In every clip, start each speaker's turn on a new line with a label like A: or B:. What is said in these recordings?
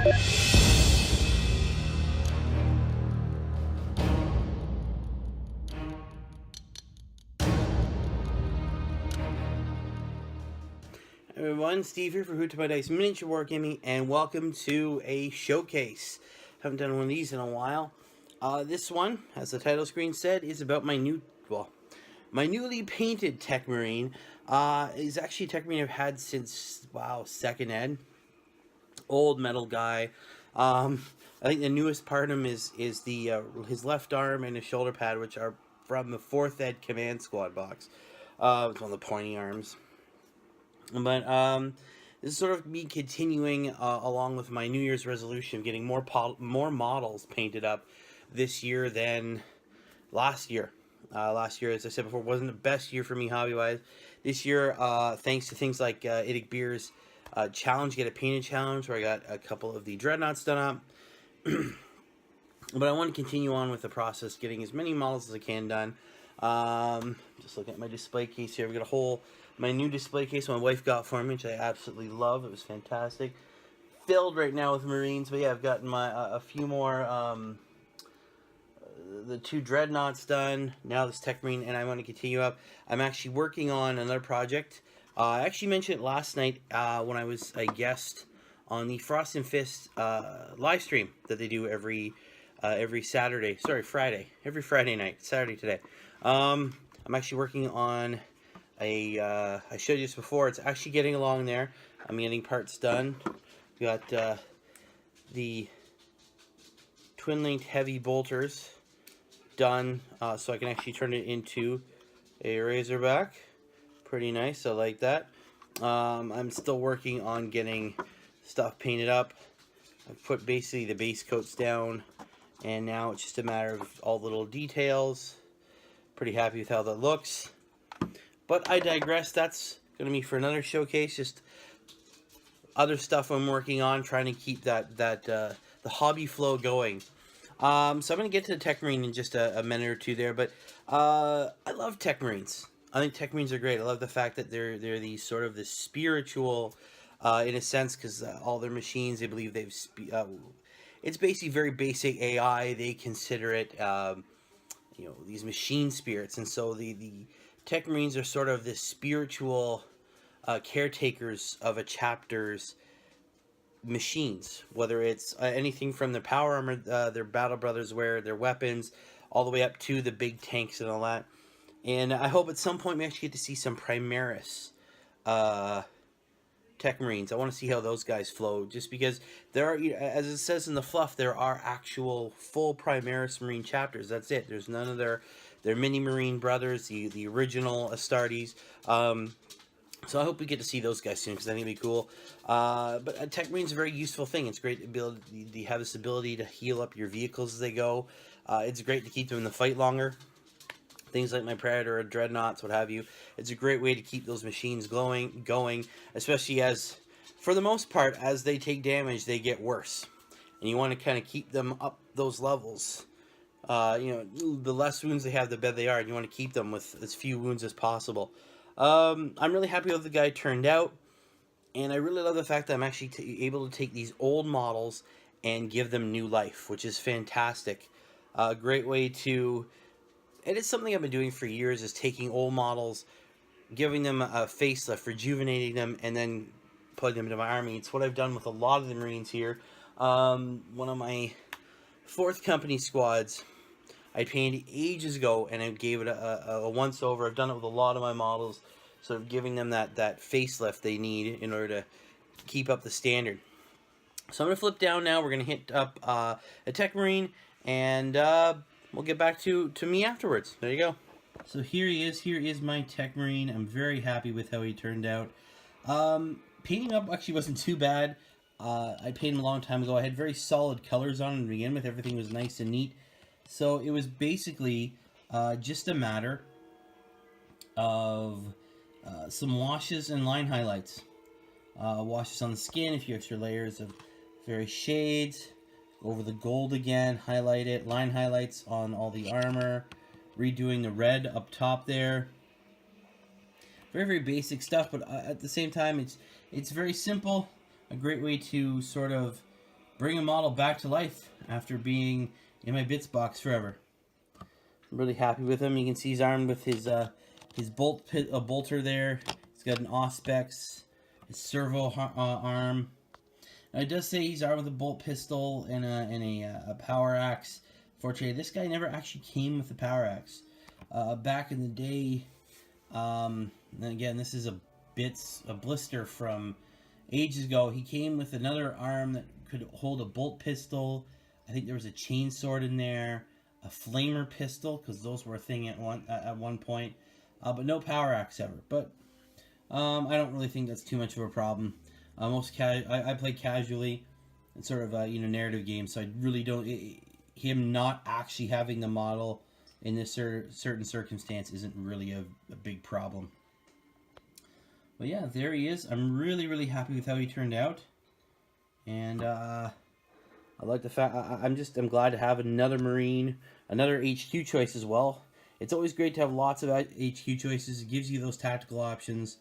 A: Everyone, Steve here for Who to My Dice Miniature Wargaming, and welcome to a showcase. Haven't done one of these in a while. This one, as the title screen said, is about my newly painted Techmarine. Is actually a Techmarine I've had since, wow, second ed. Old metal guy. I think the newest part of him is the his left arm and his shoulder pad, which are from the 4th ed Command Squad box. It's one of the pointy arms. But this is sort of me continuing along with my New Year's resolution of getting more models painted up this year than last year. Last year, as I said before, wasn't the best year for me hobby-wise. This year, thanks to things like Idic Beer's challenge, Get a Painted challenge, where I got a couple of the dreadnoughts done up. But I want to continue on with the process, getting as many models as I can done. Just looking at my display case here. I've got my new display case my wife got for me, which I absolutely love. It was fantastic. Filled right now with Marines, but yeah, I've gotten my a few more, the 2 dreadnoughts done. Now this Techmarine, and I want to continue up. I'm actually working on another project. I actually mentioned it last night when I was a guest on the Frost and Fist live stream that they do every Saturday. Sorry, Friday. Every Friday night. Saturday today. I'm actually working on I showed you this before. It's actually getting along there. I'm getting parts done. We got the twin-linked heavy bolters done, so I can actually turn it into a Razorback. Pretty nice. I like that. I'm still working on getting stuff painted up. I've put basically the base coats down, and now it's just a matter of all the little details. Pretty happy with how that looks. But I digress. That's going to be for another showcase. Just other stuff I'm working on, trying to keep the hobby flow going. So I'm going to get to the Techmarine in just a minute or two there. But I love Techmarines. I think Techmarines are great. I love the fact that they're these sort of the spiritual, in a sense, because all their machines, they believe they've it's basically very basic AI. They consider it, these machine spirits, and so the Techmarines are sort of the spiritual caretakers of a chapter's machines, whether it's anything from their power armor, their battle brothers wear, their weapons, all the way up to the big tanks and all that. And I hope at some point we actually get to see some Primaris Techmarines. I want to see how those guys flow, just because there are, as it says in the fluff, there are actual full Primaris Marine chapters. That's it. There's none of their mini Marine brothers, the original Astartes. So I hope we get to see those guys soon, because I think it'd be cool. But a Techmarine's a very useful thing. It's great to be able to have this ability to heal up your vehicles as they go. It's great to keep them in the fight longer. Things like my Predator or Dreadnoughts, what have you. It's a great way to keep those machines going, especially as, for the most part, as they take damage, they get worse. And you want to kind of keep them up those levels. The less wounds they have, the better they are. And you want to keep them with as few wounds as possible. I'm really happy with the guy turned out. And I really love the fact that I'm actually able to take these old models and give them new life, which is fantastic. A great way to... It is something I've been doing for years, is taking old models, giving them a facelift, rejuvenating them, and then putting them into my army. It's what I've done with a lot of the Marines here. One of my 4th company squads, I painted ages ago, and I gave it a once-over. I've done it with a lot of my models, sort of giving them that facelift they need in order to keep up the standard. So I'm going to flip down now. We're going to hit up a Techmarine, and we'll get back to me afterwards. There you go. So here he is. Here is my Techmarine. I'm very happy with how he turned out. Painting up actually wasn't too bad. I painted him a long time ago. I had very solid colors on him to begin with. Everything was nice and neat. So it was basically just a matter of some washes and line highlights. Washes on the skin, a few extra layers of various shades. Over the gold again, highlight it. Line highlights on all the armor. Redoing the red up top there. Very, very basic stuff, but at the same time, it's very simple. A great way to sort of bring a model back to life after being in my bits box forever. I'm really happy with him. You can see he's armed with his bolter there. He's got an Auspex, his servo arm. Now, it does say he's armed with a bolt pistol and a power axe. Fortunately, this guy never actually came with the power axe. Back in the day, and again, this is a blister from ages ago. He came with another arm that could hold a bolt pistol. I think there was a chain sword in there, a flamer pistol, because those were a thing at one point. But no power axe ever. But I don't really think that's too much of a problem. I play casually, and sort of narrative games, so I really don't. Him not actually having the model in this certain circumstance isn't really a big problem. But yeah, there he is. I'm really happy with how he turned out, and I like the fact I'm glad to have another Marine, another HQ choice as well. It's always great to have lots of HQ choices. It gives you those tactical options,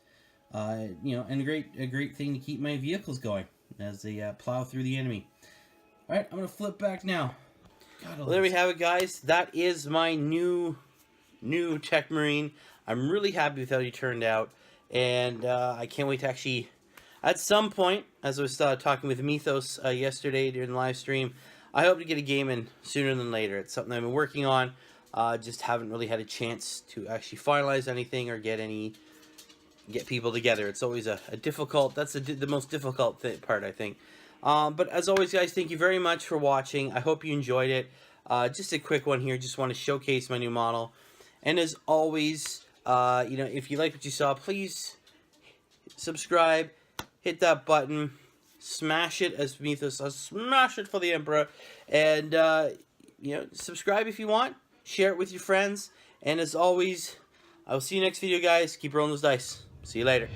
A: and a great thing to keep my vehicles going as they plow through the enemy. All right, I'm gonna flip back now. Well, there we have it, guys. That is my new Techmarine. I'm really happy with how he turned out, and I can't wait to actually, at some point, as I was talking with Mythos yesterday during the live stream, I hope to get a game in sooner than later. It's something I've been working on. Just haven't really had a chance to actually finalize anything or get people together. It's always a difficult. That's the most difficult part, I think. But as always, guys, thank you very much for watching. I hope you enjoyed it. Just a quick one here. Just want to showcase my new model. And as always, if you like what you saw, please subscribe, hit that button, smash it as Mythos says, smash it for the Emperor, and subscribe if you want. Share it with your friends. And as always, I will see you next video, guys. Keep rolling those dice. See you later.